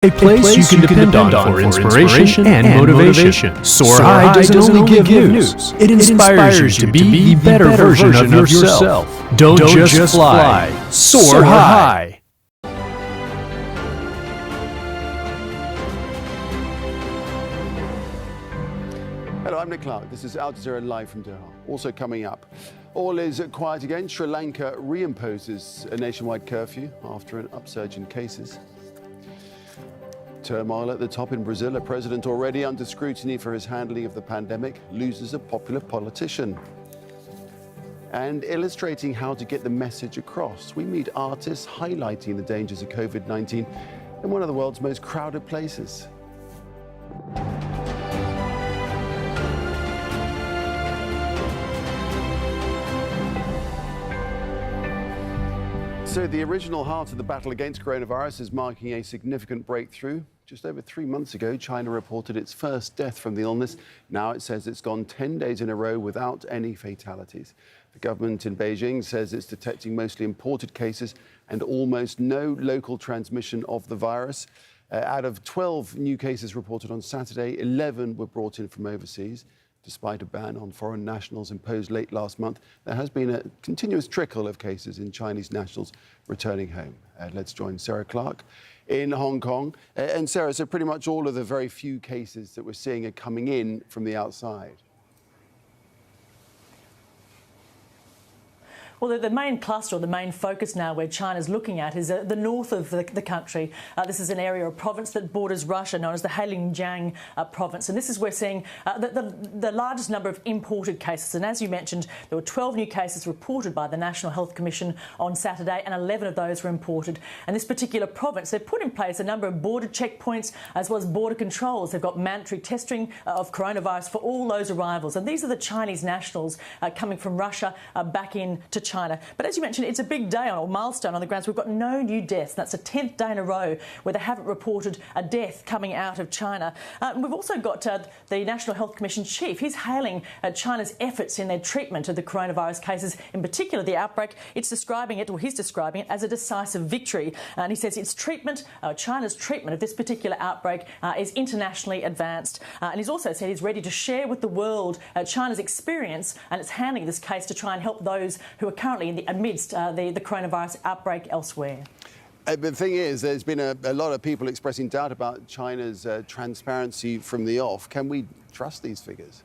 A place you can depend on for inspiration and motivation. SOAR High doesn't only give news, it inspires you to be the better version of yourself. Don't just fly, SOAR High. Hello, I'm Nick Clark. This is Al Jazeera live from Doha. Also coming up, all is quiet again. Sri Lanka reimposes a nationwide curfew after an upsurge in cases. Turmoil at the top in Brazil. A president already under scrutiny for his handling of the pandemic loses a popular politician. And illustrating how to get the message across, we meet artists highlighting the dangers of COVID-19 in one of the world's most crowded places. So the original heart of the battle against coronavirus is marking a significant breakthrough. Just over 3 months ago, China reported its first death from the illness. Now it says it's gone 10 days in a row without any fatalities. The government in Beijing says it's detecting mostly imported cases and almost no local transmission of the virus. Out of 12 new cases reported on Saturday, 11 were brought in from overseas. Despite a ban on foreign nationals imposed late last month, there has been a continuous trickle of cases in Chinese nationals returning home. Let's join Sarah Clark in Hong Kong. And Sarah, so pretty much all of the very few cases that we're seeing are coming in from the outside. Well, the main cluster, or the main focus now where China's looking at is the north of the country. This is an area or province that borders Russia, known as the Heilongjiang province. And this is where we're seeing the largest number of imported cases. And as you mentioned, there were 12 new cases reported by the National Health Commission on Saturday, and 11 of those were imported. And this particular province, they've put in place a number of border checkpoints as well as border controls. They've got mandatory testing of coronavirus for all those arrivals. And these are the Chinese nationals coming from Russia back into China. But as you mentioned, it's a big day or milestone on the grounds. We've got no new deaths. That's the 10th day in a row where they haven't reported a death coming out of China. We've also got the National Health Commission chief. He's hailing China's efforts in their treatment of the coronavirus cases, in particular the outbreak. He's describing it as a decisive victory. And he says its treatment, China's treatment of this particular outbreak is internationally advanced. And he's also said he's ready to share with the world China's experience and its handling of this case to try and help those who are currently amidst the coronavirus outbreak elsewhere. The thing is, there's been a lot of people expressing doubt about China's transparency from the off. Can we trust these figures?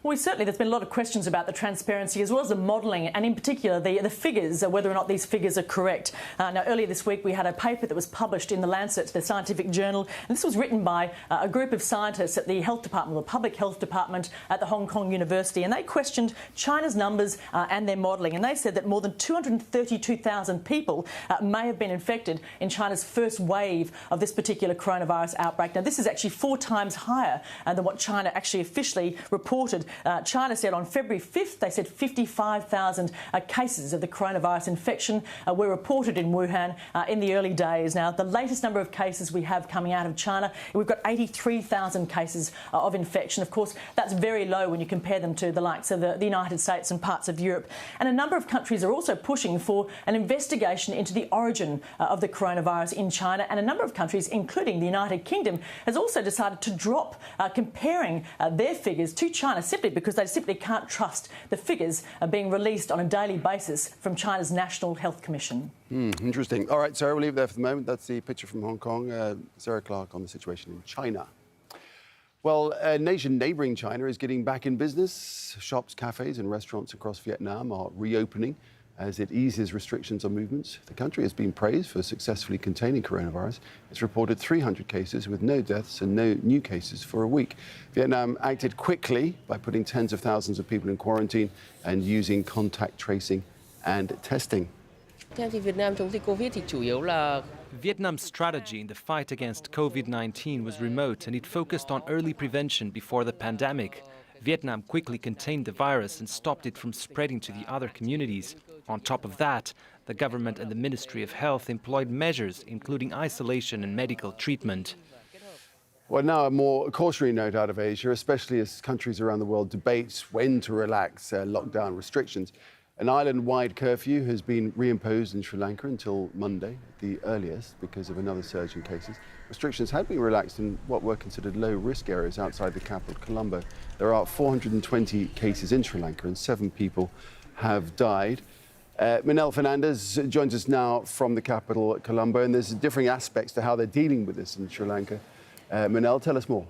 Well, certainly there's been a lot of questions about the transparency as well as the modelling, and in particular the figures, whether or not these figures are correct. Now, earlier this week we had a paper that was published in The Lancet, the scientific journal, and this was written by a group of scientists at the health department, the public health department at the Hong Kong University, and they questioned China's numbers and their modelling, and they said that more than 232,000 people may have been infected in China's first wave of this particular coronavirus outbreak. Now, this is actually 4 times higher than what China actually officially reported. China said on February 5th, they said 55,000 cases of the coronavirus infection were reported in Wuhan in the early days. Now, the latest number of cases we have coming out of China, we've got 83,000 cases of infection. Of course, that's very low when you compare them to the likes of the United States and parts of Europe. And a number of countries are also pushing for an investigation into the origin of the coronavirus in China. And a number of countries, including the United Kingdom, has also decided to drop comparing their figures to China simply because they simply can't trust the figures being released on a daily basis from China's National Health Commission. Interesting. All right, Sarah, we'll leave it there for the moment. That's the picture from Hong Kong. Sarah Clark on the situation in China. Well, a nation neighbouring China is getting back in business. Shops, cafes and restaurants across Vietnam are reopening as it eases restrictions on movements. The country has been praised for successfully containing coronavirus. It's reported 300 cases with no deaths and no new cases for a week. Vietnam acted quickly by putting tens of thousands of people in quarantine and using contact tracing and testing. Vietnam's strategy in the fight against COVID-19 was remote, and it focused on early prevention before the pandemic. Vietnam quickly contained the virus and stopped it from spreading to the other communities. On top of that, the government and the Ministry of Health employed measures, including isolation and medical treatment. Well, now a more cautionary note out of Asia, especially as countries around the world debate when to relax lockdown restrictions. An island-wide curfew has been reimposed in Sri Lanka until Monday, the earliest, because of another surge in cases. Restrictions had been relaxed in what were considered low-risk areas outside the capital, Colombo. There are 420 cases in Sri Lanka and 7 people have died. Manel Fernandez joins us now from the capital, Colombo, and there's differing aspects to how they're dealing with this in Sri Lanka. Manel, tell us more.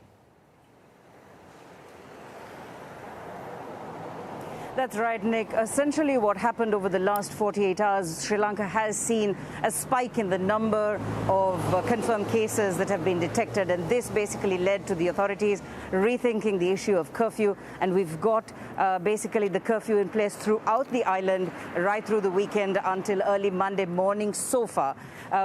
That's right, Nick. Essentially what happened over the last 48 hours, Sri Lanka has seen a spike in the number of confirmed cases that have been detected, and this basically led to the authorities rethinking the issue of curfew, and we've got basically the curfew in place throughout the island right through the weekend until early Monday morning so far.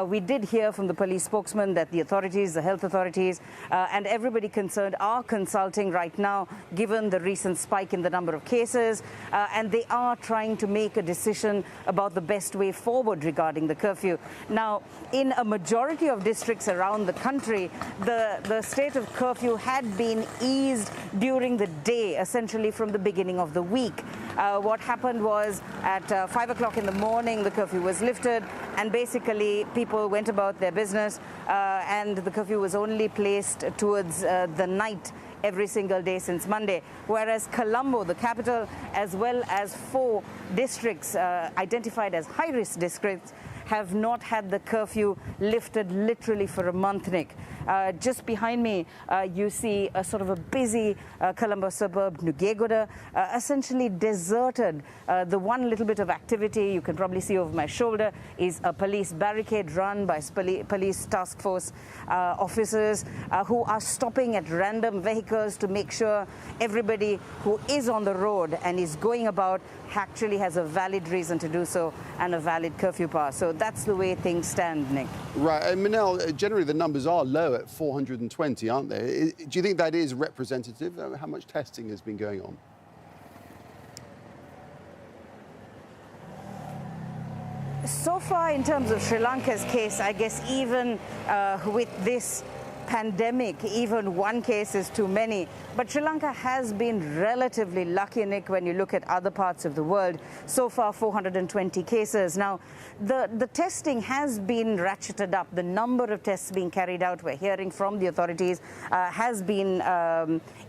We did hear from the police spokesman that the authorities, the health authorities, and everybody concerned are consulting right now given the recent spike in the number of cases. And they are trying to make a decision about the best way forward regarding the curfew. Now, in a majority of districts around the country, the state of curfew had been eased during the day, essentially from the beginning of the week. What happened was at 5 o'clock in the morning, the curfew was lifted, and basically people went about their business, and the curfew was only placed towards the night every single day since Monday, whereas Colombo, the capital, as well as 4 districts identified as high-risk districts, have not had the curfew lifted literally for a month, Nick. Just behind me, you see a sort of a busy Colombo suburb, Nugegoda, essentially deserted. The one little bit of activity you can probably see over my shoulder is a police barricade run by police task force officers who are stopping at random vehicles to make sure everybody who is on the road and is going about actually has a valid reason to do so and a valid curfew power. So that's the way things stand, Nick. Right. And Manel, generally the numbers are low at 420, aren't they? Do you think that is representative? How much testing has been going on? So far, in terms of Sri Lanka's case, I guess even with this pandemic, even one case is too many. But Sri Lanka has been relatively lucky, Nick, when you look at other parts of the world. So far, 420 cases. Now, the testing has been ratcheted up. The number of tests being carried out, we're hearing from the authorities, has been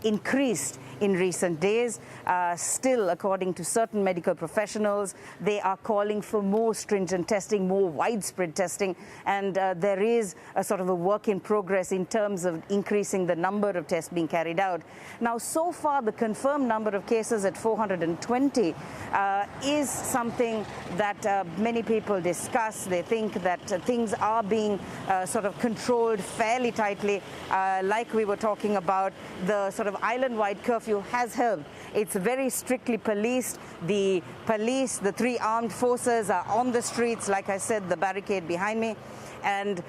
increased in recent days. Still, according to certain medical professionals, they are calling for more stringent testing, more widespread testing, and there is a sort of a work in progress in terms of increasing the number of tests being carried out. Now, so far, the confirmed number of cases at 420 is something that many people discuss. They think that things are being sort of controlled fairly tightly. Like we were talking about, the sort of island-wide curfew has helped. It's very strictly policed. The police, the 3 armed forces are on the streets, like I said, the barricade behind me. And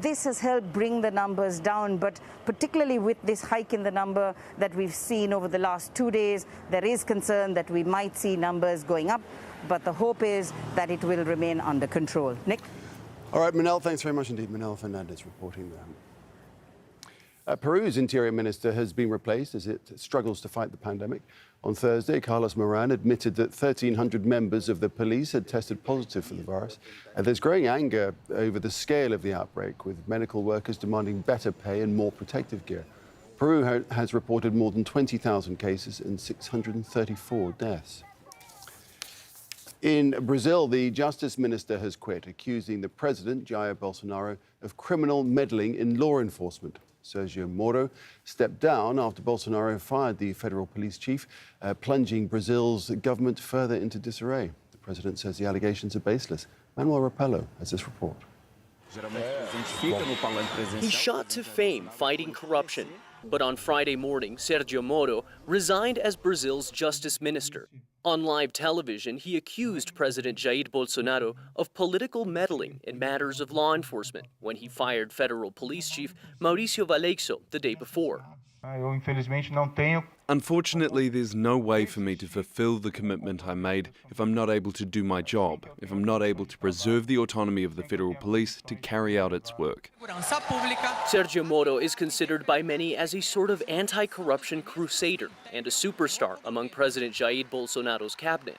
this has helped bring the numbers down. But particularly with this hike in the number that we've seen over the last 2 days, there is concern that we might see numbers going up. But the hope is that it will remain under control. Nick? All right, Manel, thanks very much indeed. Manel Fernandez reporting there. Peru's interior minister has been replaced as it struggles to fight the pandemic. On Thursday, Carlos Moran admitted that 1,300 members of the police had tested positive for the virus. And there's growing anger over the scale of the outbreak, with medical workers demanding better pay and more protective gear. Peru has reported more than 20,000 cases and 634 deaths. In Brazil, the justice minister has quit, accusing the president, Jair Bolsonaro, of criminal meddling in law enforcement. Sergio Moro stepped down after Bolsonaro fired the federal police chief, plunging Brazil's government further into disarray. The president says the allegations are baseless. Manuel Rapello has this report. He shot to fame fighting corruption. But on Friday morning, Sergio Moro resigned as Brazil's justice minister. On live television, he accused President Jair Bolsonaro of political meddling in matters of law enforcement when he fired federal police chief Mauricio Valeixo the day before. Unfortunately, there's no way for me to fulfill the commitment I made if I'm not able to do my job, if I'm not able to preserve the autonomy of the federal police to carry out its work. Sergio Moro is considered by many as a sort of anti-corruption crusader and a superstar among President Jair Bolsonaro's cabinet.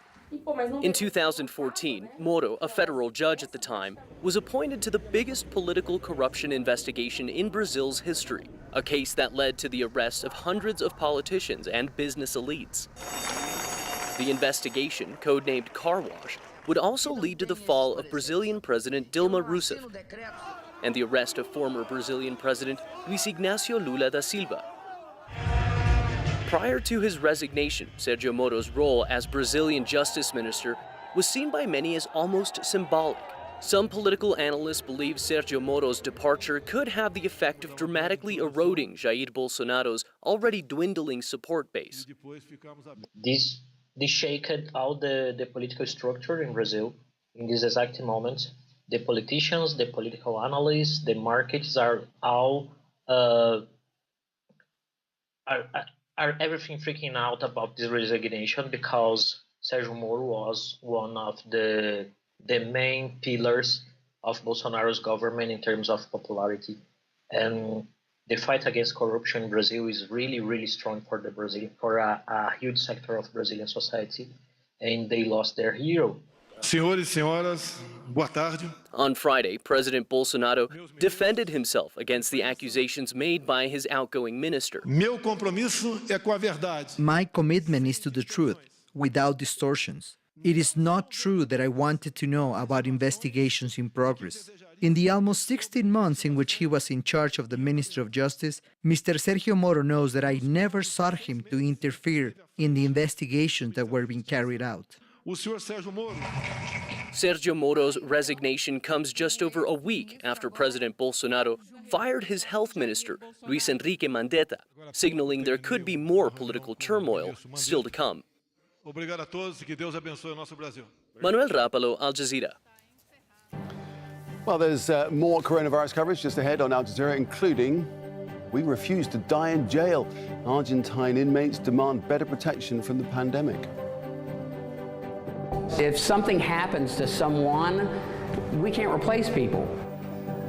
In 2014, Moro, a federal judge at the time, was appointed to the biggest political corruption investigation in Brazil's history, a case that led to the arrest of hundreds of politicians and business elites. The investigation, codenamed Car Wash, would also lead to the fall of Brazilian President Dilma Rousseff and the arrest of former Brazilian President Luiz Inácio Lula da Silva. Prior to his resignation, Sergio Moro's role as Brazilian Justice Minister was seen by many as almost symbolic. Some political analysts believe Sergio Moro's departure could have the effect of dramatically eroding Jair Bolsonaro's already dwindling support base. This shaked all the political structure in Brazil in this exact moment. The politicians, the political analysts, the markets are all are everything freaking out about this resignation because Sergio Moro was one of the main pillars of Bolsonaro's government in terms of popularity. And the fight against corruption in Brazil is really, really strong for a huge sector of Brazilian society, and they lost their hero. Senhores e senhoras, boa tarde. On Friday, President Bolsonaro defended himself against the accusations made by his outgoing minister. Meu compromisso é com a verdade. My commitment is to the truth, without distortions. It is not true that I wanted to know about investigations in progress. In the almost 16 months in which he was in charge of the Ministry of Justice, Mr. Sergio Moro knows that I never sought him to interfere in the investigations that were being carried out. O senhor Sérgio Moro. Sergio Moro's resignation comes just over a week after President Bolsonaro fired his health minister, Luis Henrique Mandetta, signaling there could be more political turmoil still to come. Obrigado a todos e que Deus abençoe o nosso Brasil. Manuel Rapalo, Al Jazeera. Well, there's more coronavirus coverage just ahead on Al Jazeera, including we refuse to die in jail. Argentine inmates demand better protection from the pandemic. If something happens to someone, we can't replace people.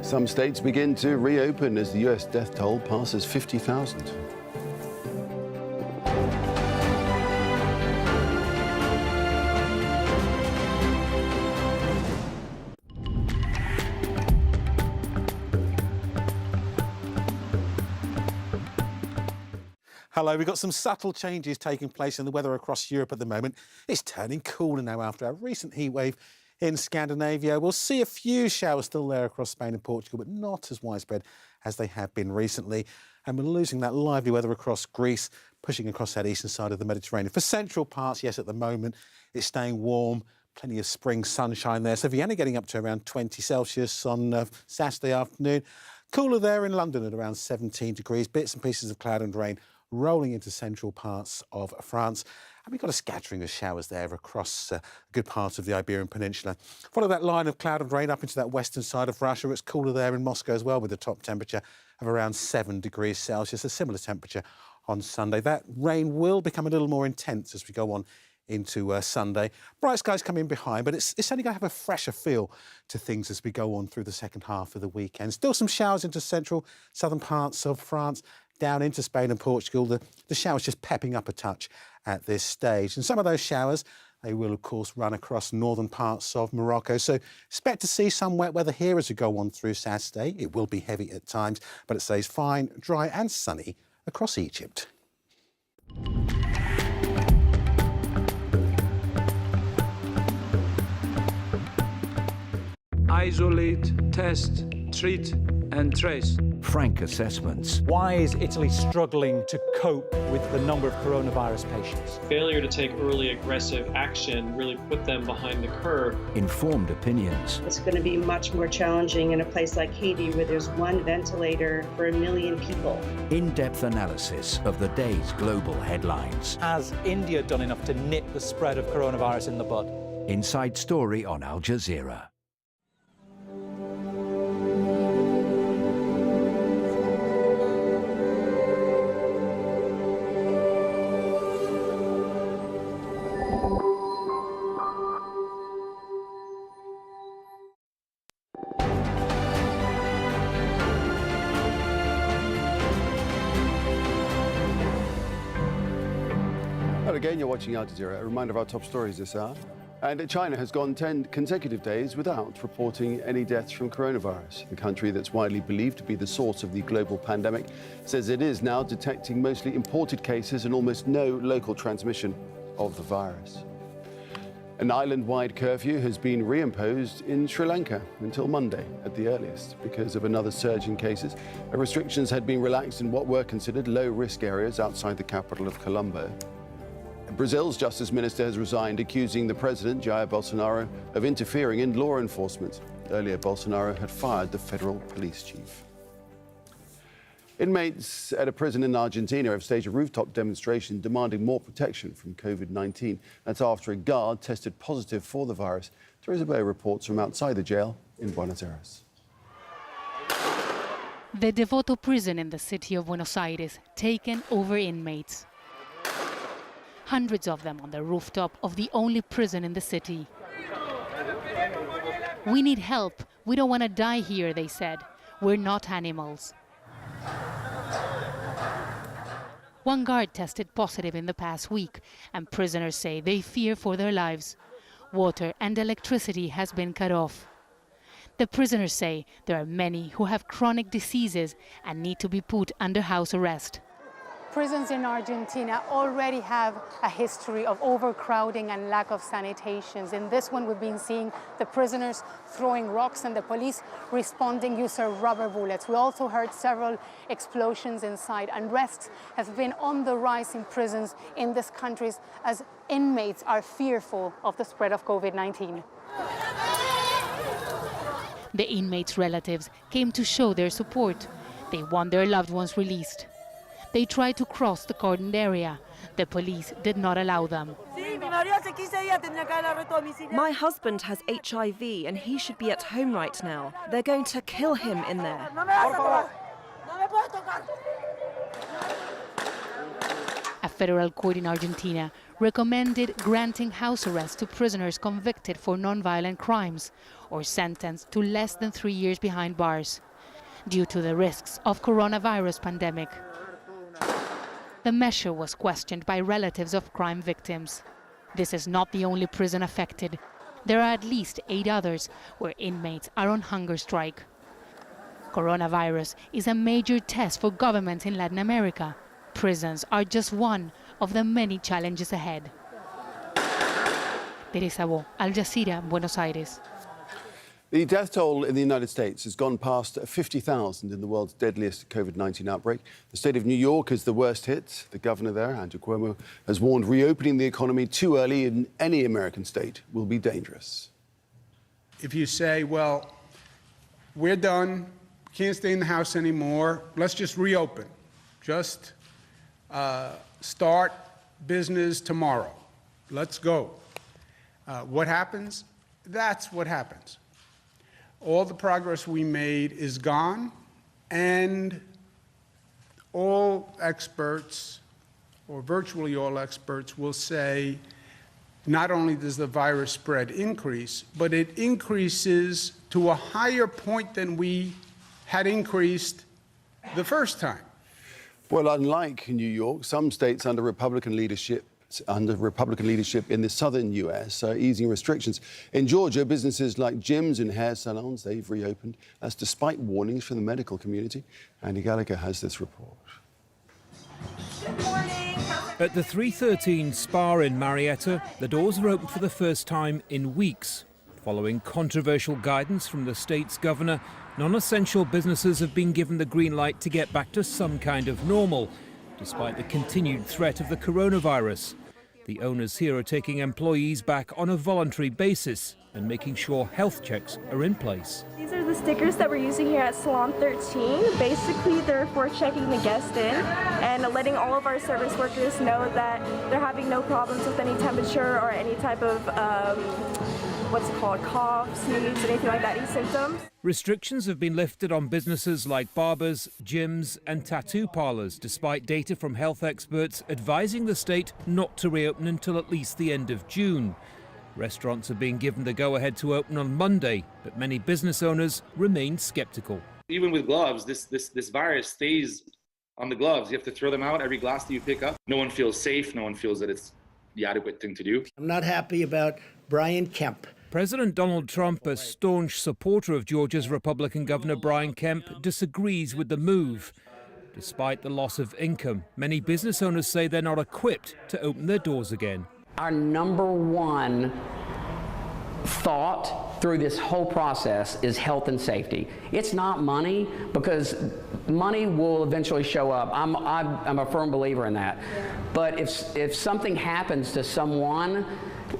Some states begin to reopen as the U.S. death toll passes 50,000. Hello, we've got some subtle changes taking place in the weather across Europe at the moment. It's turning cooler now after a recent heat wave in Scandinavia. We'll see a few showers still there across Spain and Portugal, but not as widespread as they have been recently. And we're losing that lively weather across Greece, pushing across that eastern side of the Mediterranean. For central parts, yes, at the moment, it's staying warm. Plenty of spring sunshine there. So Vienna getting up to around 20 Celsius on Saturday afternoon. Cooler there in London at around 17 degrees. Bits and pieces of cloud and rain rolling into central parts of France. And we've got a scattering of showers there across a good part of the Iberian Peninsula. Follow that line of cloud and rain up into that western side of Russia. It's cooler there in Moscow as well, with a top temperature of around 7 degrees Celsius, a similar temperature on Sunday. That rain will become a little more intense as we go on into Sunday. Bright skies come in behind, but it's only going to have a fresher feel to things as we go on through the second half of the weekend. Still some showers into central, southern parts of France, down into Spain and Portugal. The showers just pepping up a touch at this stage. And some of those showers, they will, of course, run across northern parts of Morocco. So expect to see some wet weather here as we go on through Saturday. It will be heavy at times, but it stays fine, dry and sunny across Egypt. Isolate, test, treat and trace. Frank assessments. Why is Italy struggling to cope with the number of coronavirus patients? Failure to take early aggressive action really put them behind the curve. Informed opinions. It's going to be much more challenging in a place like Haiti where there's one ventilator for 1 million people. In-depth analysis of the day's global headlines. Has India done enough to nip the spread of coronavirus in the bud? Inside Story on Al Jazeera. Well, again, you're watching Al Jazeera. A reminder of our top stories this hour. And China has gone 10 consecutive days without reporting any deaths from coronavirus. The country that's widely believed to be the source of the global pandemic says it is now detecting mostly imported cases and almost no local transmission of the virus. An island-wide curfew has been reimposed in Sri Lanka until Monday at the earliest because of another surge in cases. Restrictions had been relaxed in what were considered low-risk areas outside the capital of Colombo. Brazil's justice minister has resigned, accusing the president, Jair Bolsonaro, of interfering in law enforcement. Earlier, Bolsonaro had fired the federal police chief. Inmates at a prison in Argentina have staged a rooftop demonstration demanding more protection from COVID-19. That's after a guard tested positive for the virus. Teresa Bay reports from outside the jail in Buenos Aires. The Devoto prison in the city of Buenos Aires, taken over inmates. Hundreds of them on the rooftop of the only prison in the city. We need help. We don't want to die here, they said. We're not animals. One guard tested positive in the past week, and prisoners say they fear for their lives. Water and electricity has been cut off. The prisoners say there are many who have chronic diseases and need to be put under house arrest. Prisons in Argentina already have a history of overcrowding and lack of sanitations. In this one, we've been seeing the prisoners throwing rocks and the police responding using rubber bullets. We also heard several explosions inside. Unrest has been on the rise in prisons in these countries as inmates are fearful of the spread of COVID-19. The inmates' relatives came to show their support. They want their loved ones released. They tried to cross the cordoned area. The police did not allow them. My husband has HIV and he should be at home right now. They're going to kill him in there. A federal court in Argentina recommended granting house arrest to prisoners convicted for nonviolent crimes or sentenced to less than 3 years behind bars due to the risks of coronavirus pandemic. The measure was questioned by relatives of crime victims. This is not the only prison affected. There are at least 8 others where inmates are on hunger strike. Coronavirus is a major test for governments in Latin America. Prisons are just one of the many challenges ahead. Teresa Bo, Al Jazeera, Buenos Aires. The death toll in the United States has gone past 50,000 in the world's deadliest COVID-19 outbreak. The state of New York is the worst hit. The governor there, Andrew Cuomo, has warned reopening the economy too early in any American state will be dangerous. If you say, well, we're done, can't stay in the house anymore, let's just reopen. Just start business tomorrow. Let's go. What happens? That's what happens. All the progress we made is gone, and all experts, or virtually all experts, will say not only does the virus spread increase, but it increases to a higher point than we had increased the first time. Well, unlike New York, some states under Republican leadership in the southern U.S. are easing restrictions. In Georgia, businesses like gyms and hair salons, they've reopened. That's despite warnings from the medical community. Andy Gallagher has this report. Good morning. At the 313 Spa in Marietta, the doors are open for the first time in weeks. Following controversial guidance from the state's governor, non-essential businesses have been given the green light to get back to some kind of normal, despite the continued threat of the coronavirus. The owners here are taking employees back on a voluntary basis and making sure health checks are in place. These are the stickers that we're using here at Salon 13. Basically, they're for checking the guest in and letting all of our service workers know that they're having no problems with any temperature or any type of, cough, sneeze, anything like that, any symptoms. Restrictions have been lifted on businesses like barbers, gyms and tattoo parlors, despite data from health experts advising the state not to reopen until at least the end of June. Restaurants are being given the go-ahead to open on Monday, but many business owners remain skeptical. Even with gloves, this virus stays on the gloves. You have to throw them out every glass that you pick up. No one feels safe. No one feels that it's the adequate thing to do. I'm not happy about Brian Kemp. President Donald Trump, a staunch supporter of Georgia's Republican Governor Brian Kemp, disagrees with the move. Despite the loss of income, many business owners say they're not equipped to open their doors again. Our number one thought through this whole process is health and safety. It's not money, because money will eventually show up. I'm a firm believer in that. But if something happens to someone,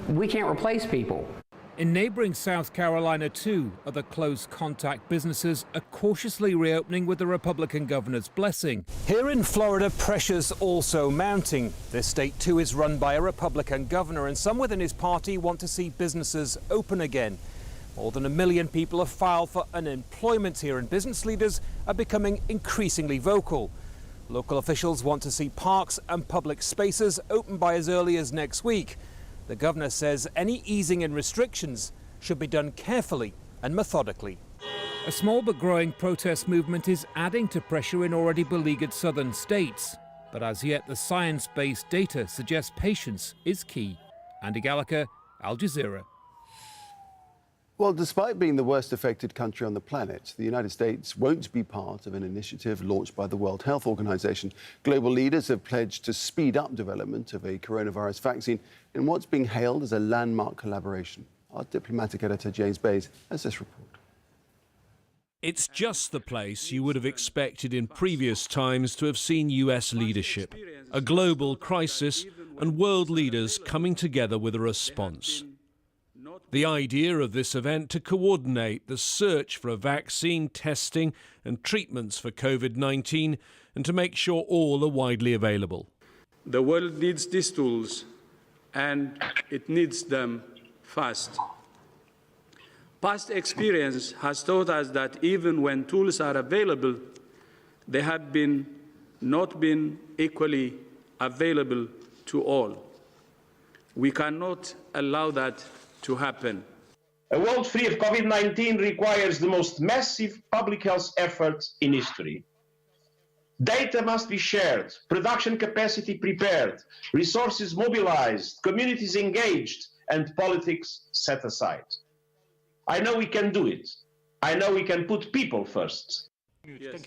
we can't replace people. In neighboring South Carolina, too, other close contact businesses are cautiously reopening with the Republican governor's blessing. Here in Florida, pressure's also mounting. This state, too, is run by a Republican governor, and some within his party want to see businesses open again. More than 1 million people have filed for unemployment here, and business leaders are becoming increasingly vocal. Local officials want to see parks and public spaces open by as early as next week. The governor says any easing in restrictions should be done carefully and methodically. A small but growing protest movement is adding to pressure in already beleaguered southern states. But as yet, the science-based data suggests patience is key. Andy Gallagher, Al Jazeera. Well, despite being the worst affected country on the planet, the United States won't be part of an initiative launched by the World Health Organization. Global leaders have pledged to speed up development of a coronavirus vaccine in what's being hailed as a landmark collaboration. Our diplomatic editor, James Bays, has this report. It's just the place you would have expected in previous times to have seen US leadership, a global crisis and world leaders coming together with a response. The idea of this event to coordinate the search for a vaccine, testing and treatments for COVID-19 and to make sure all are widely available. The world needs these tools, and it needs them fast. Past experience has taught us that even when tools are available, they have not been equally available to all. We cannot allow that to happen. A world free of COVID-19 requires the most massive public health effort in history. Data must be shared, production capacity prepared, resources mobilized, communities engaged, and politics set aside. I know we can do it. I know we can put people first.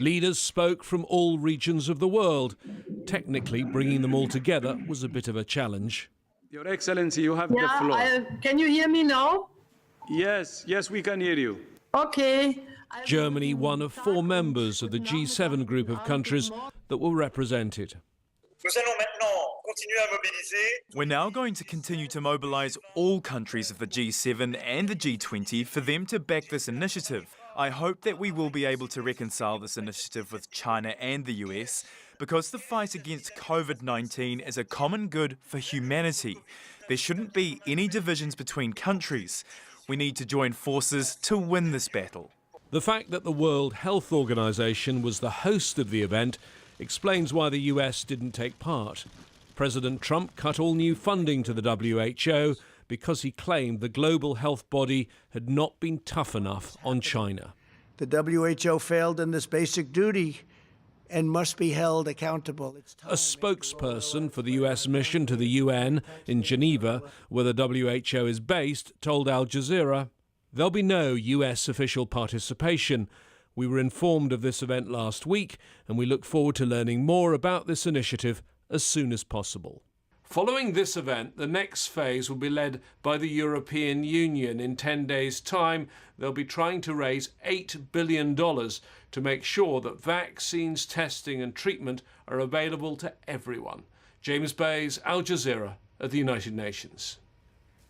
Leaders spoke from all regions of the world. Technically, bringing them all together was a bit of a challenge. Your Excellency, you have the floor. Can you hear me now? Yes, we can hear you. Okay. Germany, one of 4 members of the G7 group of countries that were represented. We're now going to continue to mobilise all countries of the G7 and the G20 for them to back this initiative. I hope that we will be able to reconcile this initiative with China and the US, because the fight against COVID-19 is a common good for humanity. There shouldn't be any divisions between countries. We need to join forces to win this battle. The fact that the World Health Organization was the host of the event explains why the US didn't take part. President Trump cut all new funding to the WHO because he claimed the global health body had not been tough enough on China. The WHO failed in this basic duty and must be held accountable. A spokesperson for the US mission to the UN in Geneva, where the WHO is based, told Al Jazeera, "There'll be no US official participation. We were informed of this event last week, and we look forward to learning more about this initiative as soon as possible." Following this event, the next phase will be led by the European Union. In 10 days' time, they'll be trying to raise $8 billion to make sure that vaccines, testing and treatment are available to everyone. James Bays, Al Jazeera at the United Nations.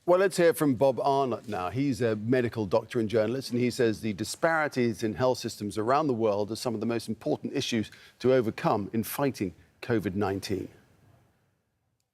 Well, let's hear from Bob Arnott now. He's a medical doctor and journalist, and he says the disparities in health systems around the world are some of the most important issues to overcome in fighting COVID-19.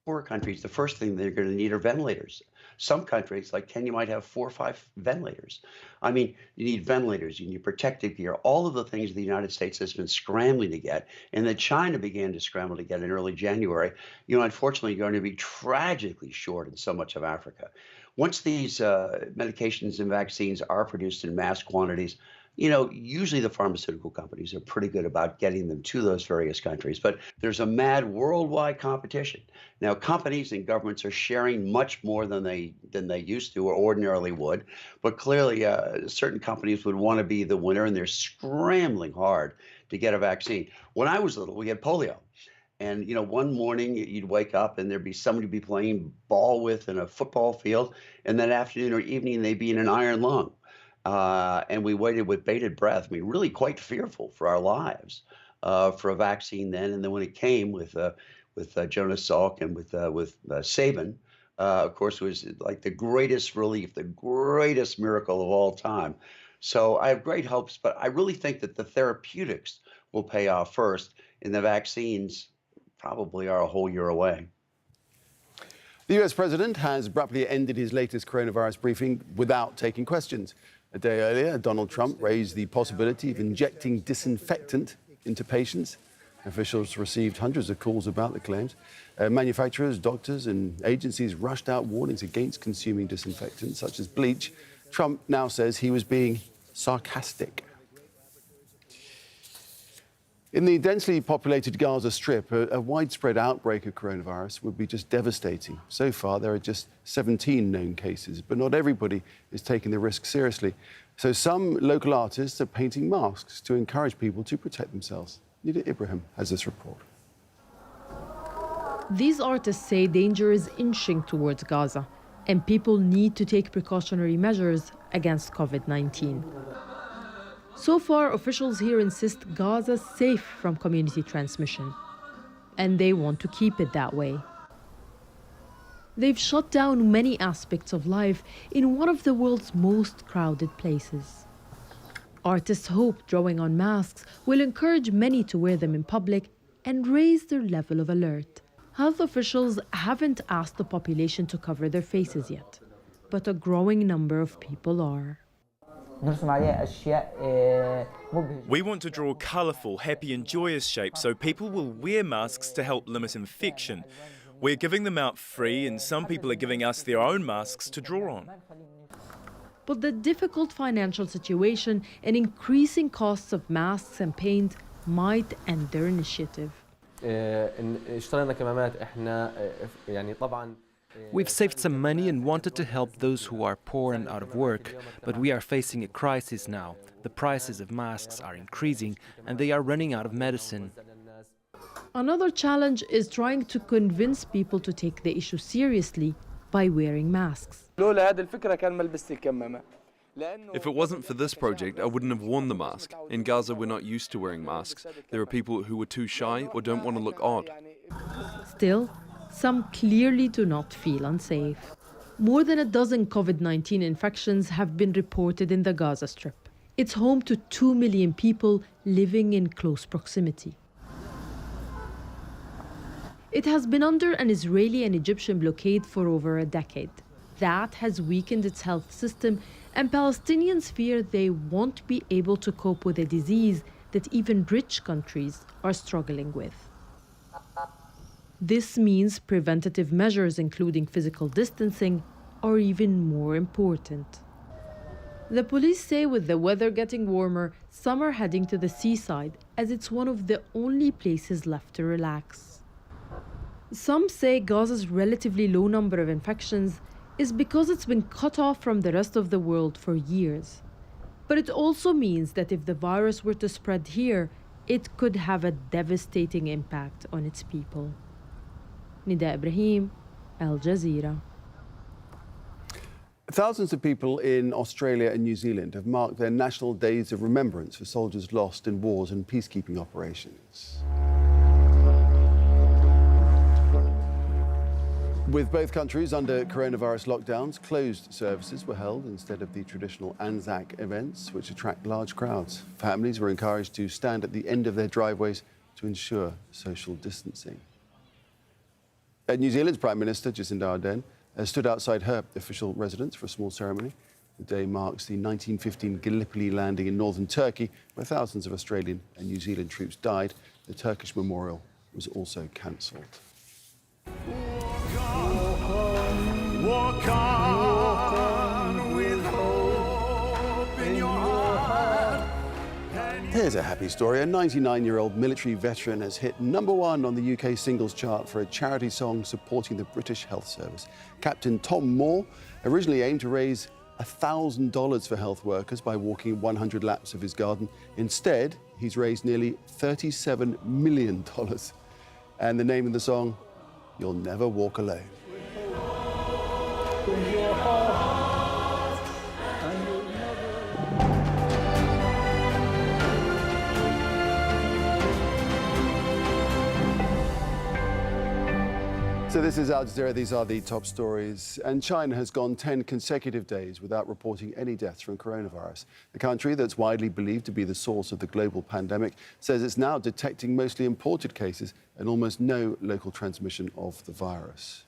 Poor countries, the first thing they're going to need are ventilators. Some countries, like Kenya, might have 4 or 5 ventilators. I mean, you need ventilators, you need protective gear, all of the things the United States has been scrambling to get, and that China began to scramble to get in early January. You know, unfortunately, you're going to be tragically short in so much of Africa. Once these medications and vaccines are produced in mass quantities, you know, usually the pharmaceutical companies are pretty good about getting them to those various countries, but there's a mad worldwide competition. Now, companies and governments are sharing much more than they used to or ordinarily would, but clearly certain companies would want to be the winner, and they're scrambling hard to get a vaccine. When I was little, we had polio. And, you know, one morning you'd wake up and there'd be somebody be playing ball with in a football field, and that afternoon or evening they'd be in an iron lung. And we waited with bated breath, I mean, really quite fearful for our lives for a vaccine then. And then when it came with Jonas Salk and with Sabin, of course, it was like the greatest relief, the greatest miracle of all time. So I have great hopes, but I really think that the therapeutics will pay off first, and the vaccines probably are a whole year away. The US president has abruptly ended his latest coronavirus briefing without taking questions. A day earlier, Donald Trump raised the possibility of injecting disinfectant into patients. Officials received hundreds of calls about the claims. Manufacturers, doctors, and agencies rushed out warnings against consuming disinfectants, such as bleach. Trump now says he was being sarcastic. In the densely populated Gaza Strip, a widespread outbreak of coronavirus would be just devastating. So far, there are just 17 known cases, but not everybody is taking the risk seriously. So some local artists are painting masks to encourage people to protect themselves. Nida Ibrahim has this report. These artists say danger is inching towards Gaza, and people need to take precautionary measures against COVID-19. So far, officials here insist Gaza is safe from community transmission, and they want to keep it that way. They've shut down many aspects of life in one of the world's most crowded places. Artists hope drawing on masks will encourage many to wear them in public and raise their level of alert. Health officials haven't asked the population to cover their faces yet, but a growing number of people are. We want to draw colourful, happy and joyous shapes so people will wear masks to help limit infection. We're giving them out free, and some people are giving us their own masks to draw on. But the difficult financial situation and increasing costs of masks and paint might end their initiative. We've saved some money and wanted to help those who are poor and out of work, but we are facing a crisis now. The prices of masks are increasing and they are running out of medicine. Another challenge is trying to convince people to take the issue seriously by wearing masks. If it wasn't for this project, I wouldn't have worn the mask. In Gaza, we're not used to wearing masks. There are people who are too shy or don't want to look odd. Still, some clearly do not feel unsafe. More than a dozen COVID-19 infections have been reported in the Gaza Strip. It's home to 2 million people living in close proximity. It has been under an Israeli and Egyptian blockade for over a decade. That has weakened its health system, and Palestinians fear they won't be able to cope with a disease that even rich countries are struggling with. This means preventative measures, including physical distancing, are even more important. The police say with the weather getting warmer, some are heading to the seaside, as it's one of the only places left to relax. Some say Gaza's relatively low number of infections is because it's been cut off from the rest of the world for years. But it also means that if the virus were to spread here, it could have a devastating impact on its people. Nida Ibrahim, Al Jazeera. Thousands of people in Australia and New Zealand have marked their national days of remembrance for soldiers lost in wars and peacekeeping operations. With both countries under coronavirus lockdowns, closed services were held instead of the traditional Anzac events, which attract large crowds. Families were encouraged to stand at the end of their driveways to ensure social distancing. New Zealand's Prime Minister, Jacinda Ardern, stood outside her official residence for a small ceremony. The day marks the 1915 Gallipoli landing in northern Turkey, where thousands of Australian and New Zealand troops died. The Turkish memorial was also cancelled. Walk on with hope in your heart. Here's a happy story. A 99-year-old military veteran has hit #1 on the UK singles chart for a charity song supporting the British Health Service. Captain Tom Moore originally aimed to raise $1,000 for health workers by walking 100 laps of his garden. Instead, he's raised nearly $37 million. And the name of the song, You'll Never Walk Alone. So this is Al Jazeera. These are the top stories. And China has gone 10 consecutive days without reporting any deaths from coronavirus. The country that's widely believed to be the source of the global pandemic says it's now detecting mostly imported cases and almost no local transmission of the virus.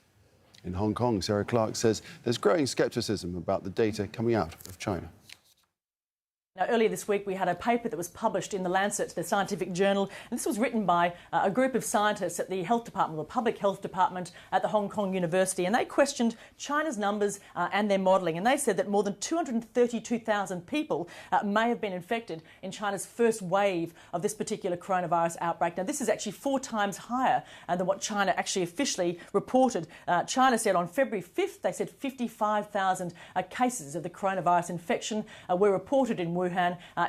In Hong Kong, Sarah Clark says there's growing skepticism about the data coming out of China. Now, earlier this week, we had a paper that was published in The Lancet, the scientific journal, and this was written by a group of scientists at the health department, the public health department at the Hong Kong University, and they questioned China's numbers and their modelling, and they said that more than 232,000 people may have been infected in China's first wave of this particular coronavirus outbreak. Now, this is actually 4 times higher than what China actually officially reported. China said on February 5th, they said 55,000 cases of the coronavirus infection were reported in Wuhan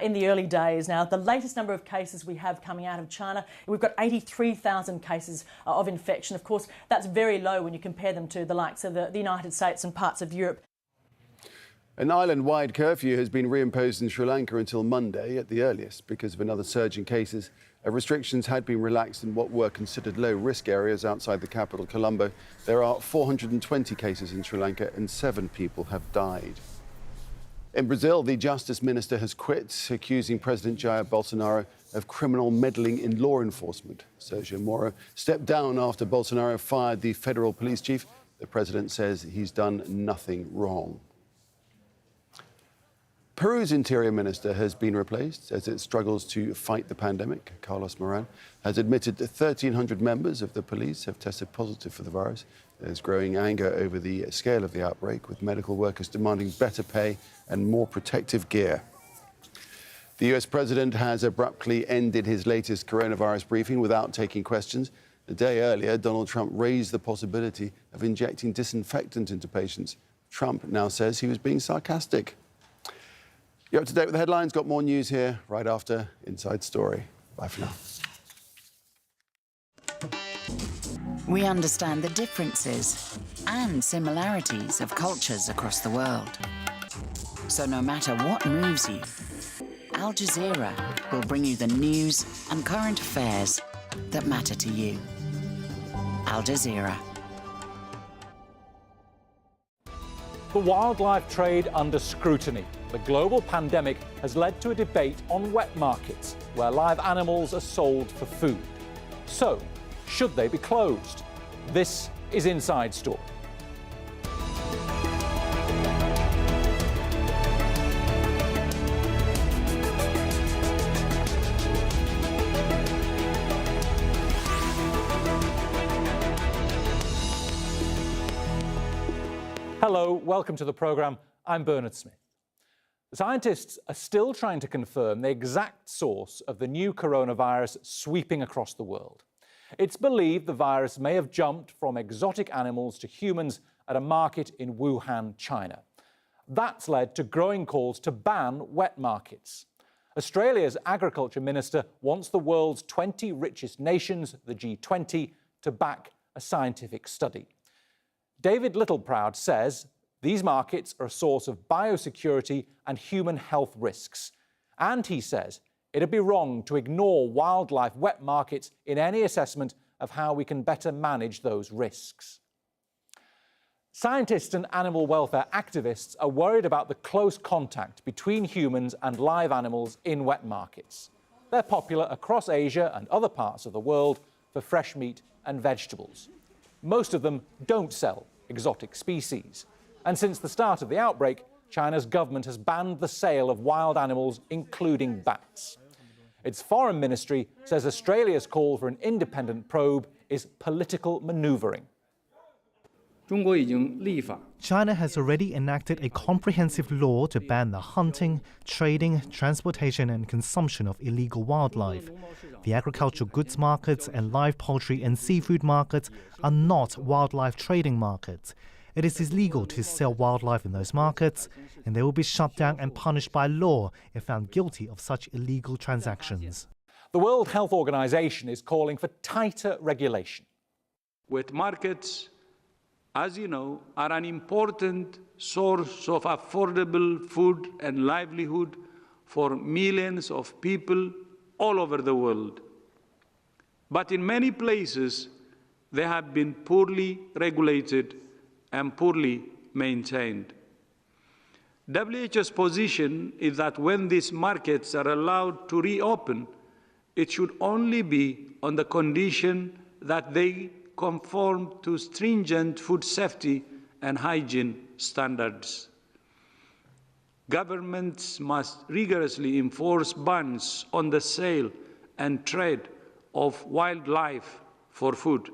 in the early days. Now, the latest number of cases we have coming out of China, we've got 83,000 cases of infection. Of course, that's very low when you compare them to the likes of the United States and parts of Europe. An island-wide curfew has been reimposed in Sri Lanka until Monday at the earliest because of another surge in cases. Restrictions had been relaxed in what were considered low-risk areas outside the capital, Colombo. There are 420 cases in Sri Lanka and 7 people have died. In Brazil, the justice minister has quit, accusing President Jair Bolsonaro of criminal meddling in law enforcement. Sergio Moro stepped down after Bolsonaro fired the federal police chief. The president says he's done nothing wrong. Peru's interior minister has been replaced as it struggles to fight the pandemic. Carlos Moran has admitted that 1,300 members of the police have tested positive for the virus. There's growing anger over the scale of the outbreak, with medical workers demanding better pay and more protective gear. The US president has abruptly ended his latest coronavirus briefing without taking questions. A day earlier, Donald Trump raised the possibility of injecting disinfectant into patients. Trump now says he was being sarcastic. You're up to date with the headlines. Got more news here right after Inside Story. Bye for now. We understand the differences and similarities of cultures across the world. So no matter what moves you, Al Jazeera will bring you the news and current affairs that matter to you. Al Jazeera. The wildlife trade under scrutiny. The global pandemic has led to a debate on wet markets, where live animals are sold for food. So, should they be closed? This is Inside Story. Hello, welcome to the programme. I'm Bernard Smith. Scientists are still trying to confirm the exact source of the new coronavirus sweeping across the world. It's believed the virus may have jumped from exotic animals to humans at a market in Wuhan, China. That's led to growing calls to ban wet markets. Australia's agriculture minister wants the world's 20 richest nations, the G20, to back a scientific study. David Littleproud says these markets are a source of biosecurity and human health risks. And he says it'd be wrong to ignore wildlife wet markets in any assessment of how we can better manage those risks. Scientists and animal welfare activists are worried about the close contact between humans and live animals in wet markets. They're popular across Asia and other parts of the world for fresh meat and vegetables. Most of them don't sell exotic species. And since the start of the outbreak, China's government has banned the sale of wild animals, including bats. Its foreign ministry says Australia's call for an independent probe is political manoeuvring. China has already enacted a comprehensive law to ban the hunting, trading, transportation and consumption of illegal wildlife. The agricultural goods markets and live poultry and seafood markets are not wildlife trading markets. It is illegal to sell wildlife in those markets, and they will be shut down and punished by law if found guilty of such illegal transactions. The World Health Organization is calling for tighter regulation. Wet markets, as you know, are an important source of affordable food and livelihood for millions of people all over the world. But in many places, they have been poorly regulated and poorly maintained. WHO's position is that when these markets are allowed to reopen, it should only be on the condition that they conform to stringent food safety and hygiene standards. Governments must rigorously enforce bans on the sale and trade of wildlife for food.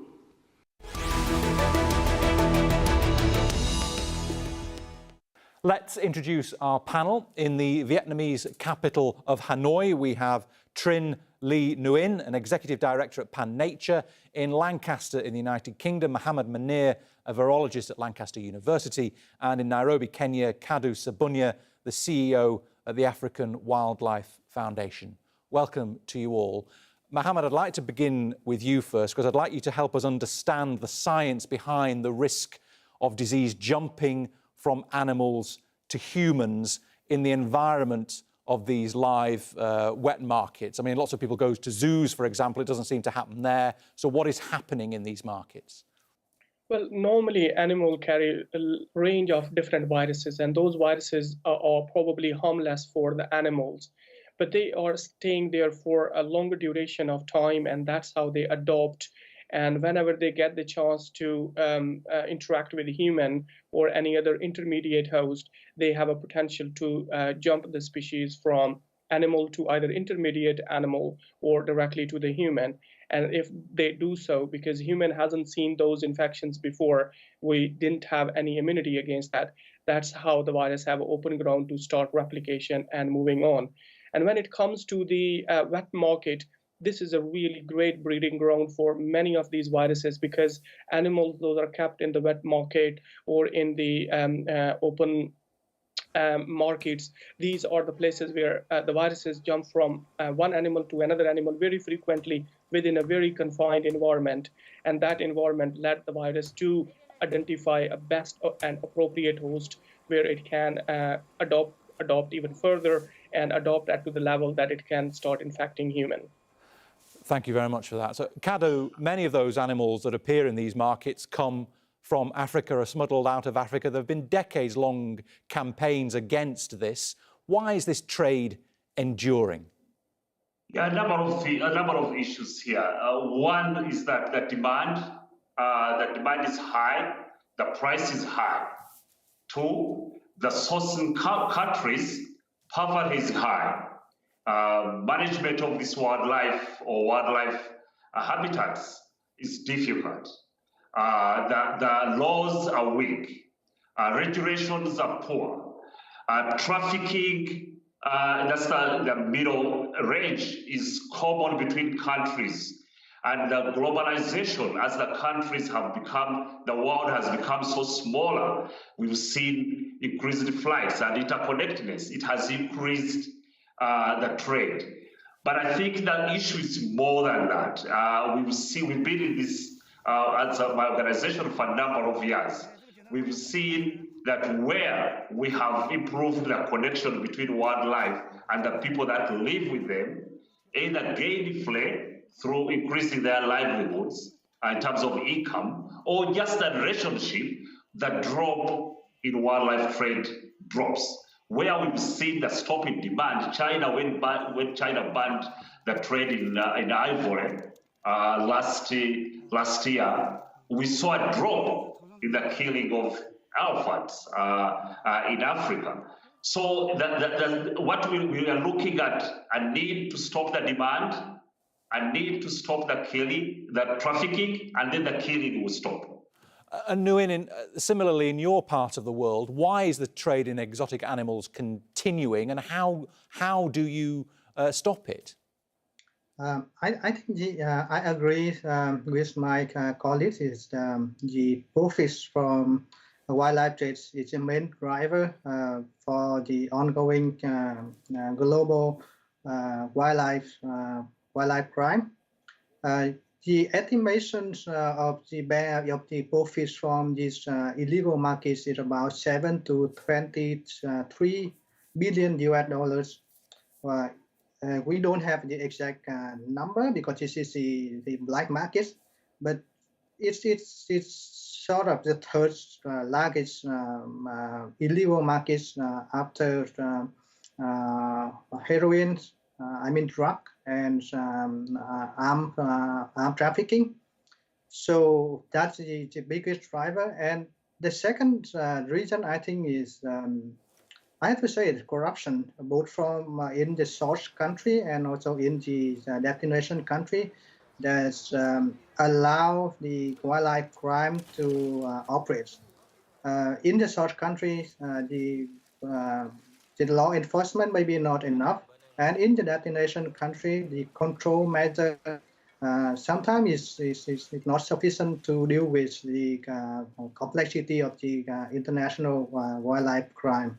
Let's introduce our panel. In the Vietnamese capital of Hanoi, we have Trinh Le Nguyen, an executive director at Pan Nature. In Lancaster, in the United Kingdom, Mohammed Munir, a virologist at Lancaster University. And in Nairobi, Kenya, Kadu Sabunya, the CEO at the African Wildlife Foundation. Welcome to you all. Mohammed, I'd like to begin with you first, because I'd like you to help us understand the science behind the risk of disease jumping from animals to humans in the environment of these live wet markets. I mean, lots of people go to zoos, for example. It doesn't seem to happen there. So what is happening in these markets? Well, normally animals carry a range of different viruses, and those viruses are probably harmless for the animals. But they are staying there for a longer duration of time, and that's how they adopt. And whenever they get the chance to interact with a human or any other intermediate host, they have a potential to jump the species from animal to either intermediate animal or directly to the human. And if they do so, because human hasn't seen those infections before, we didn't have any immunity against that. That's how the virus have open ground to start replication and moving on. And when it comes to the wet market, this is a really great breeding ground for many of these viruses, because animals, those are kept in the wet market or in the open markets. These are the places where the viruses jump from one animal to another animal very frequently within a very confined environment. And that environment led the virus to identify a best and appropriate host where it can adopt even further and adopt at to the level that it can start infecting humans. Thank you very much for that. So, Kadu, many of those animals that appear in these markets come from Africa, are smuggled out of Africa. There have been decades-long campaigns against this. Why is this trade enduring? Yeah, a number of issues here. One is that the demand is high, the price is high. Two, the sourcing countries, poverty is high. Management of this wildlife or wildlife habitats is difficult. The laws are weak. Regulations are poor. Trafficking, that's the middle range, is common between countries. And the globalization, as the countries have become, the world has become so smaller, we've seen increased flights and interconnectedness. It has increased the trade. But I think the issue is more than that. We've been in this as my organization for a number of years. We've seen that where we have improved the connection between wildlife and the people that live with them, either gainfully through increasing their livelihoods in terms of income, or just the relationship, the drop in wildlife trade drops. Where we've seen the stop in demand, China, when China banned the trade in ivory last year, we saw a drop in the killing of elephants in Africa. So what we are looking at, a need to stop the demand, a need to stop the killing, the trafficking, and then the killing will stop. And Nguyen, similarly in your part of the world, why is the trade in exotic animals continuing, and how do you stop it? I think I agree with my colleagues. Is the profits from wildlife trade is the main driver for the ongoing global wildlife crime. The estimations of the profits from these illegal markets is about 7 to 23 billion US dollars. We don't have the exact number because this is the black market, but it's sort of the third largest illegal markets after heroin, drug and armed trafficking. So that's the biggest driver. And the second reason I think is I have to say it's corruption, both from in the source country and also in the destination country, that allow the wildlife crime to operate. In the source country, the law enforcement may be not enough, and in the destination country, the control measure sometimes is not sufficient to deal with the complexity of the international wildlife crime.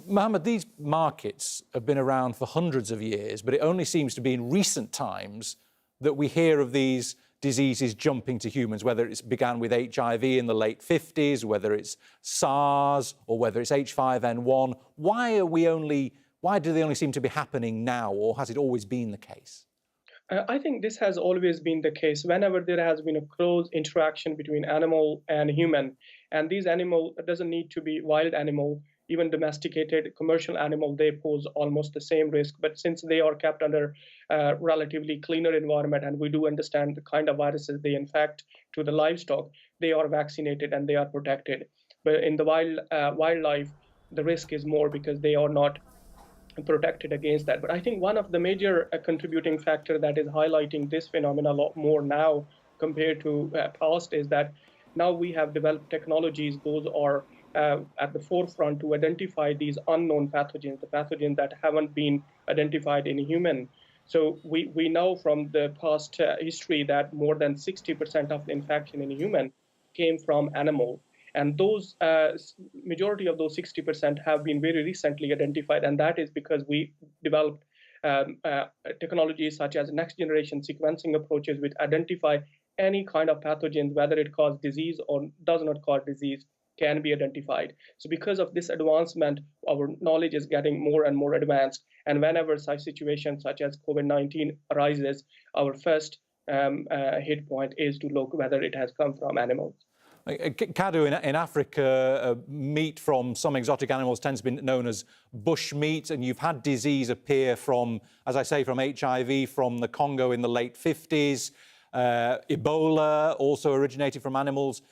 Mohammed, these markets have been around for hundreds of years, but it only seems to be in recent times that we hear of these diseases jumping to humans, whether it's began with HIV in the late 50s, whether it's SARS, or whether it's H5N1. Why do they only seem to be happening now, or has it always been the case? I think this has always been the case. Whenever there has been a close interaction between animal and human, and these animal doesn't need to be wild animal, even domesticated commercial animal, they pose almost the same risk. But since they are kept under a relatively cleaner environment, and we do understand the kind of viruses they infect to the livestock, they are vaccinated and they are protected. But in the wildlife, the risk is more because they are not protected against that. But I think one of the major contributing factor that is highlighting this phenomenon a lot more now compared to past is that now we have developed technologies. Those are at the forefront to identify these unknown pathogens, the pathogens that haven't been identified in human. So we know from the past history that more than 60% of the infection in human came from animal. And those majority of those 60% have been very recently identified. And that is because we developed technologies such as next generation sequencing approaches which identify any kind of pathogens, whether it causes disease or does not cause disease, can be identified. So because of this advancement, our knowledge is getting more and more advanced. And whenever such situations such as COVID-19 arises, our first hit point is to look whether it has come from animals. Kadu, in Africa, meat from some exotic animals tends to be known as bush meat, and you've had disease appear from, as I say, from HIV from the Congo in the late 50s. Ebola also originated from animals.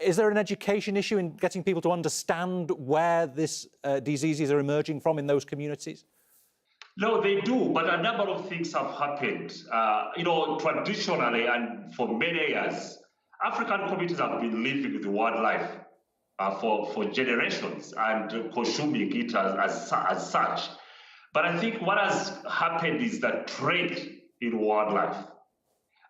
Is there an education issue in getting people to understand where these diseases are emerging from in those communities? No, they do, but a number of things have happened. Traditionally and for many years, African communities have been living with wildlife for generations and consuming it as such. But I think what has happened is the trade in wildlife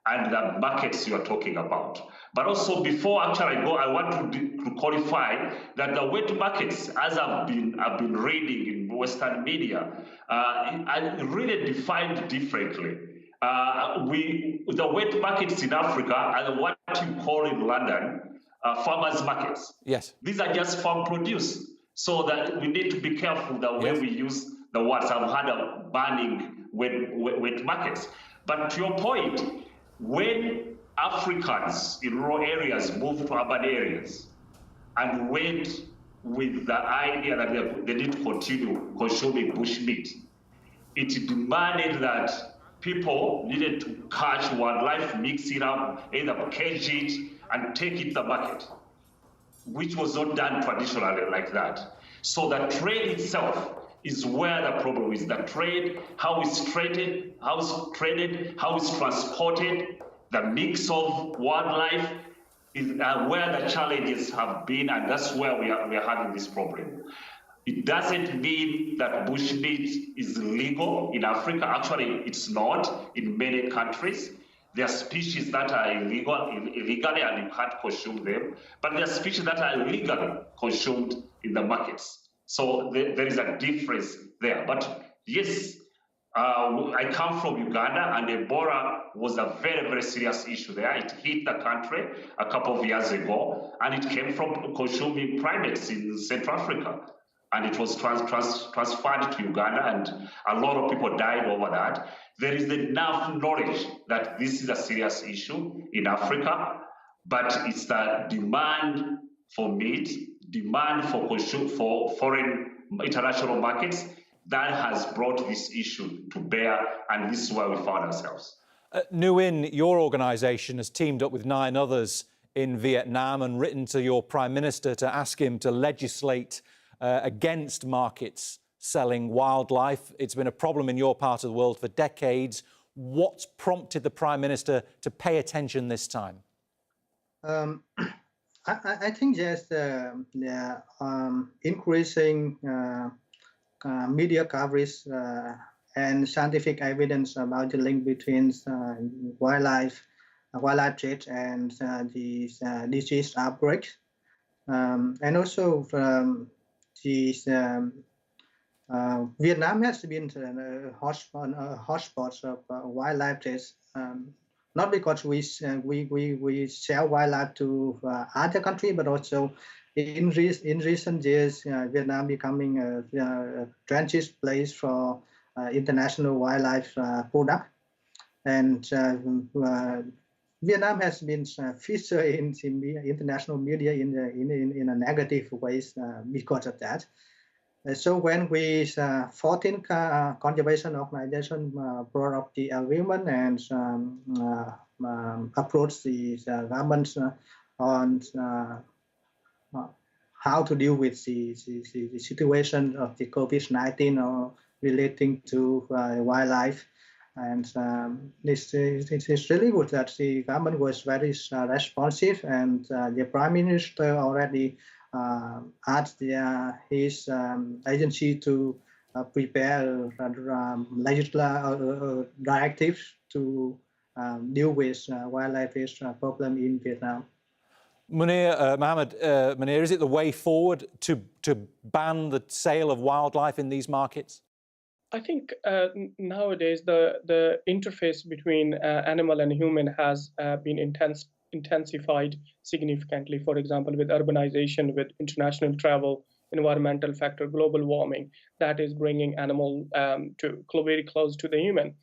and the markets you are talking about. But also, before actually I go, I want to qualify that the wet markets, as I've been reading in Western media, are really defined differently. The wet markets in Africa are what you call in London farmers markets. Yes. These are just farm produce. So that we need to be careful the way we use the words. I've had a banning wet markets. But to your point, when Africans in rural areas moved to urban areas and went with the idea that they need to continue consuming bushmeat, it demanded that people needed to catch wildlife, mix it up, either cage it and take it to the market, which was not done traditionally like that. So the trade itself is where the problem is. The trade, how it's traded, how it's transported, the mix of wildlife, is where the challenges have been, and that's where we are having this problem. It doesn't mean that bushmeat is legal in Africa. Actually, it's not in many countries. There are species that are illegally, and you can't consume them. But there are species that are legally consumed in the markets. So there is a difference there. But yes, I come from Uganda, and Ebola was a very, very serious issue there. It hit the country a couple of years ago, and it came from consuming primates in Central Africa. And it was transferred to Uganda, and a lot of people died over that. There is enough knowledge that this is a serious issue in Africa, but it's the demand for meat, demand for foreign international markets that has brought this issue to bear, and this is where we found ourselves. Nguyen, your organisation has teamed up with 9 others in Vietnam and written to your Prime Minister to ask him to legislate against markets selling wildlife. It's been a problem in your part of the world for decades. What's prompted the Prime Minister to pay attention this time? I think just increasing media coverage and scientific evidence about the link between wildlife trade and these disease outbreaks, and also Vietnam has been hotspots of wildlife trade, not because we sell wildlife to other countries, but also in recent years, Vietnam becoming a transit place for international wildlife product, and Vietnam has been featured in international media in a negative ways because of that. So when we 14 conservation organizations brought up the agreement and approached the governments on how to deal with the situation of the COVID-19 or relating to wildlife. And it is really good that the government was very responsive, and the Prime Minister already asked his agency to prepare legislative directives to deal with wildlife problem in Vietnam. Munir, is it the way forward to ban the sale of wildlife in these markets? I think nowadays the interface between animal and human has been intensified significantly. For example, with urbanization, with international travel, environmental factor, global warming, that is bringing animal very close to the human.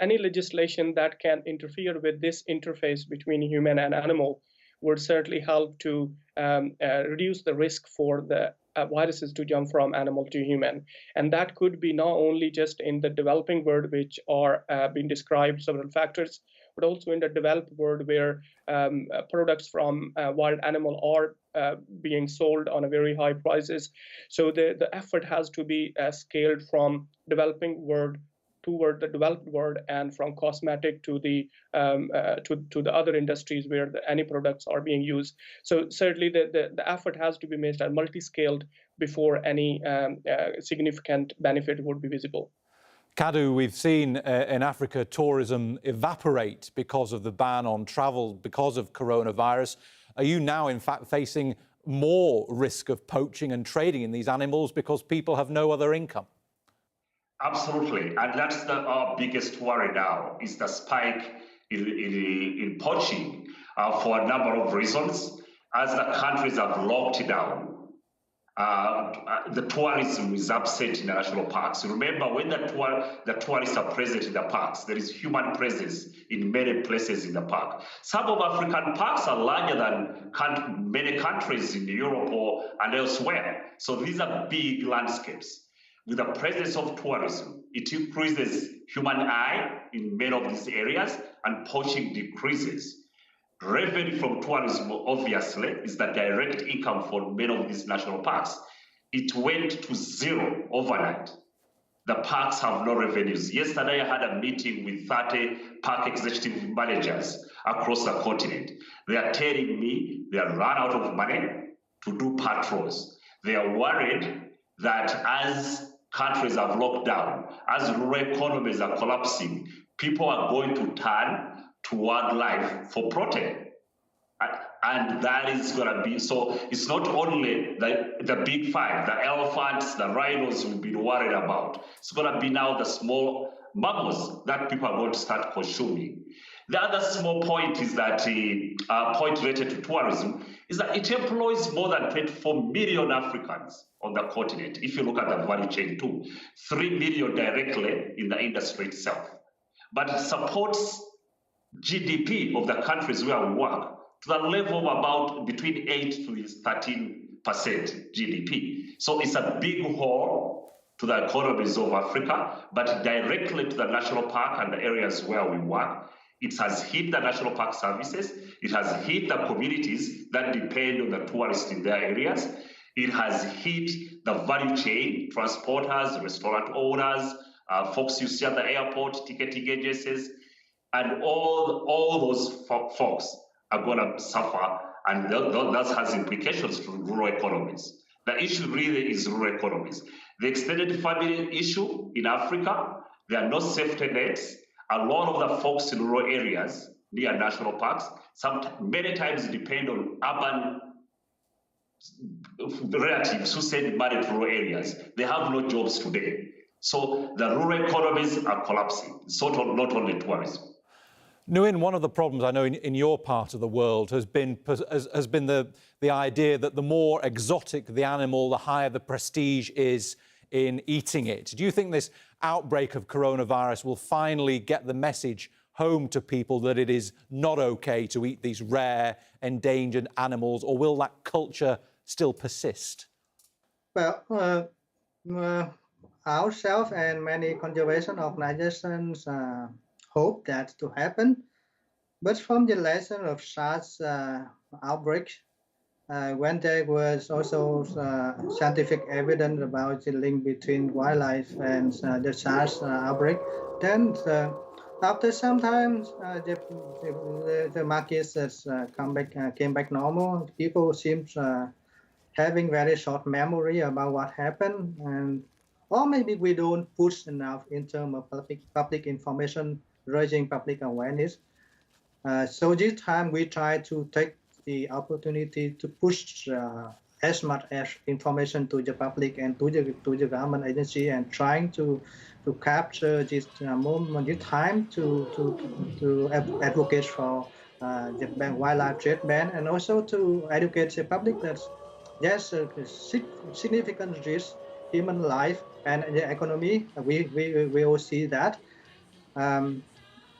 Any legislation that can interfere with this interface between human and animal would certainly help to reduce the risk for the viruses to jump from animal to human. And that could be not only just in the developing world, which are being described several factors, but also in the developed world where products from wild animal are being sold on a very high prices. So the effort has to be scaled from developing world toward the developed world, and from cosmetic to the other industries where any products are being used. So certainly the effort has to be made at multi-scaled before any significant benefit would be visible. Kadu, we've seen in Africa tourism evaporate because of the ban on travel because of coronavirus. Are you now in fact facing more risk of poaching and trading in these animals because people have no other income? Absolutely, and that's our biggest worry now, is the spike in poaching for a number of reasons. As the countries have locked down, the tourism is upset in the national parks. Remember, when the tourists are present in the parks, there is human presence in many places in the park. Some of African parks are larger than many countries in Europe and elsewhere. So these are big landscapes. With the presence of tourism, it increases human eye in many of these areas, and poaching decreases. Revenue from tourism, obviously, is the direct income for many of these national parks. It went to zero overnight. the parks have no revenues. Yesterday, I had a meeting with 30 park executive managers across the continent. They are telling me they are run out of money to do patrols. They are worried that as countries have locked down, as rural economies are collapsing, people are going to turn to wildlife for protein. And that is going to be, so it's not only the big five, the elephants, the rhinos we've been worried about. It's going to be now the small mammals that people are going to start consuming. The other small point is that, point related to tourism, is that it employs more than 24 million Africans on the continent. If you look at the value chain too, 3 million directly in the industry itself. But it supports GDP of the countries where we work to the level of about between 8 to 13% GDP. So it's a big hole to the economies of Africa, but directly to the national park and the areas where we work. It has hit the national park services. It has hit the communities that depend on the tourists in their areas. It has hit the value chain, transporters, restaurant owners, folks you see at the airport, ticketing agencies, and all those folks are going to suffer, and that has implications for rural economies. The issue really is rural economies. The extended family issue in Africa, there are no safety nets. A lot of the folks in rural areas near national parks, many times depend on urban relatives who send money to rural areas. They have no jobs today. So the rural economies are collapsing. So not only tourism. Nguyen, one of the problems I know in your part of the world has been the idea that the more exotic the animal, the higher the prestige is in eating it. Do you think this outbreak of coronavirus will finally get the message home to people that it is not okay to eat these rare, endangered animals, or will that culture still persist? Well, ourselves and many conservation organizations hope that to happen. But from the lesson of SARS outbreak, when there was also scientific evidence about the link between wildlife and the SARS outbreak, then after some time, the markets came back normal. People seem having very short memory about what happened, and or maybe we don't push enough in terms of public information, raising public awareness. So this time we try to take the opportunity to push as much as information to the public and to the government agency, and trying to capture this moment, this time to advocate for the wildlife trade ban, and also to educate the public that there's a significant risk, human life and the economy. We all see that.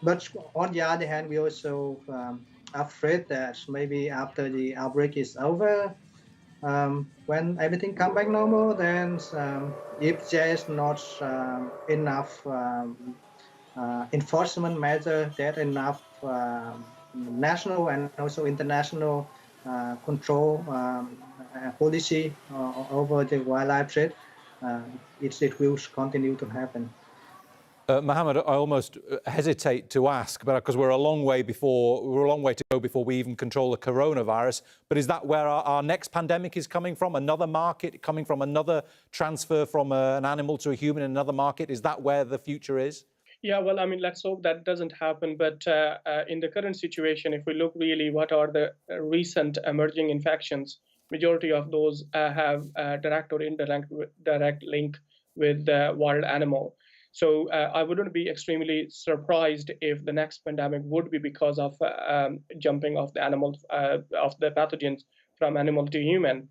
But on the other hand, we also afraid that maybe after the outbreak is over, when everything comes back normal, then if there is not enough enforcement measure, that enough national and also international control policy over the wildlife trade, it will continue to happen. Mohammed, I almost hesitate to ask, but because we're a long way to go before we even control the coronavirus. But is that where our next pandemic is coming from? Another market coming from another transfer from an animal to a human in another market? Is that where the future is? Yeah, well, I mean, let's hope that doesn't happen. But in the current situation, if we look really what are the recent emerging infections, majority of those have direct or indirect link with the wild animal. So I wouldn't be extremely surprised if the next pandemic would be because of jumping of the animals, of the pathogens from animal to human.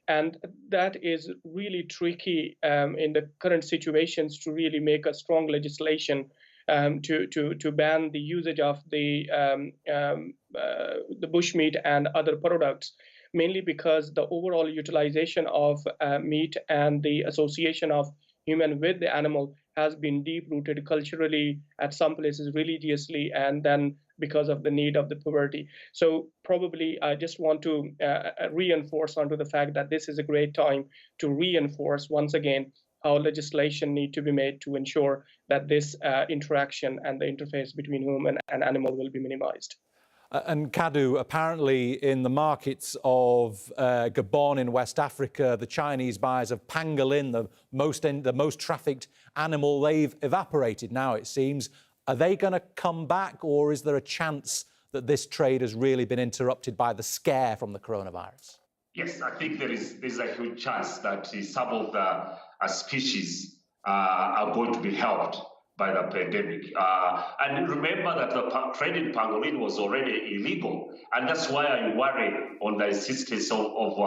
And that is really tricky in the current situations to really make a strong legislation to ban the usage of the bushmeat and other products, mainly because the overall utilization of meat and the association of human with the animal has been deep-rooted culturally, at some places religiously, and then because of the need of the poverty. So probably I just want to reinforce onto the fact that this is a great time to reinforce once again how legislation need to be made to ensure that this interaction and the interface between human and animal will be minimized. And Kadu, apparently in the markets of Gabon in West Africa, the Chinese buyers of pangolin, the most trafficked animal, they've evaporated now, it seems. Are they going to come back, or is there a chance that this trade has really been interrupted by the scare from the coronavirus? Yes, I think there's a huge chance that some of the species are going to be helped by the pandemic. And remember that the trade in pangolin was already illegal. And that's why I worry on the insistence of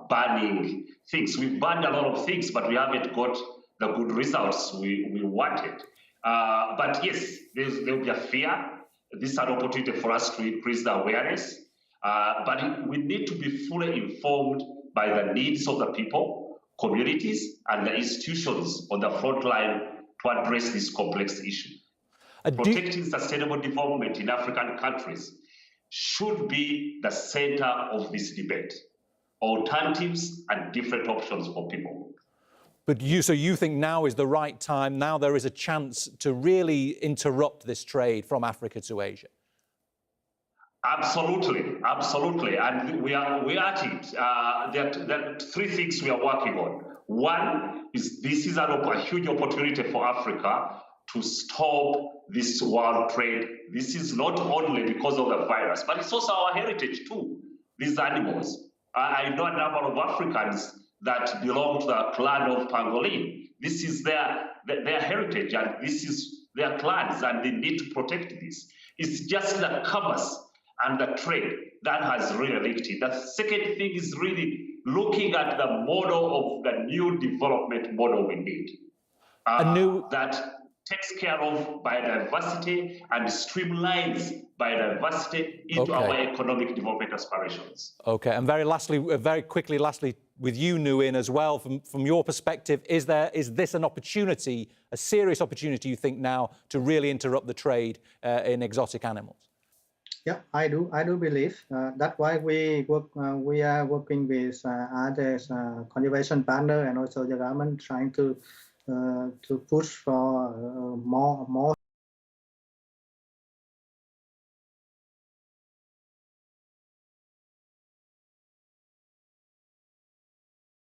banning things. We've banned a lot of things, but we haven't got the good results we wanted. But yes, there will be a fear. This is an opportunity for us to increase the awareness. But we need to be fully informed by the needs of the people, communities, and the institutions on the front line to address this complex issue. Protecting sustainable development in African countries should be the center of this debate. Alternatives and different options for people. But so you think now is the right time, now there is a chance to really interrupt this trade from Africa to Asia? Absolutely, absolutely. And we are at it. There are three things we are working on. One is this is a huge opportunity for Africa to stop this world trade. This is not only because of the virus, but it's also our heritage too, these animals. I know a number of Africans that belong to the clan of pangolin. This is their heritage, and this is their clans, and they need to protect this. It's just the commerce and the trade that has really linked it. The second thing is really looking at the model of the new development model we need. That takes care of biodiversity and streamlines biodiversity into our economic development aspirations. Okay, and very quickly, with you, Nguyen, as well, from your perspective, is this an opportunity, a serious opportunity, you think, now to really interrupt the trade in exotic animals? Yeah, I do believe. That's why we are working with other conservation partner and also the government, trying to push for more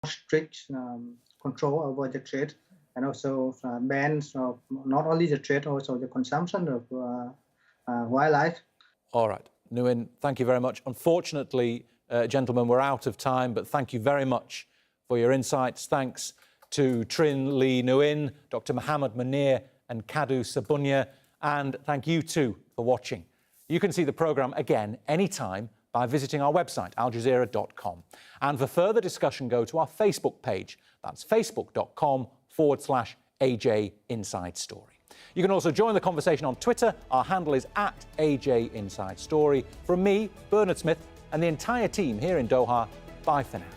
strict control over the trade, and also bans of not only the trade, also the consumption of wildlife. All right, Nguyen, thank you very much. Unfortunately, gentlemen, we're out of time, but thank you very much for your insights. Thanks to Trinh Lee Nguyen, Dr. Mohammed Munir, and Kadu Sabunya, and thank you too for watching. You can see the programme again anytime by visiting our website, aljazeera.com. And for further discussion, go to our Facebook page. That's facebook.com/AJ Inside Story. You can also join the conversation on Twitter. Our handle is @AJ Inside Story. From me, Bernard Smith, and the entire team here in Doha, bye for now.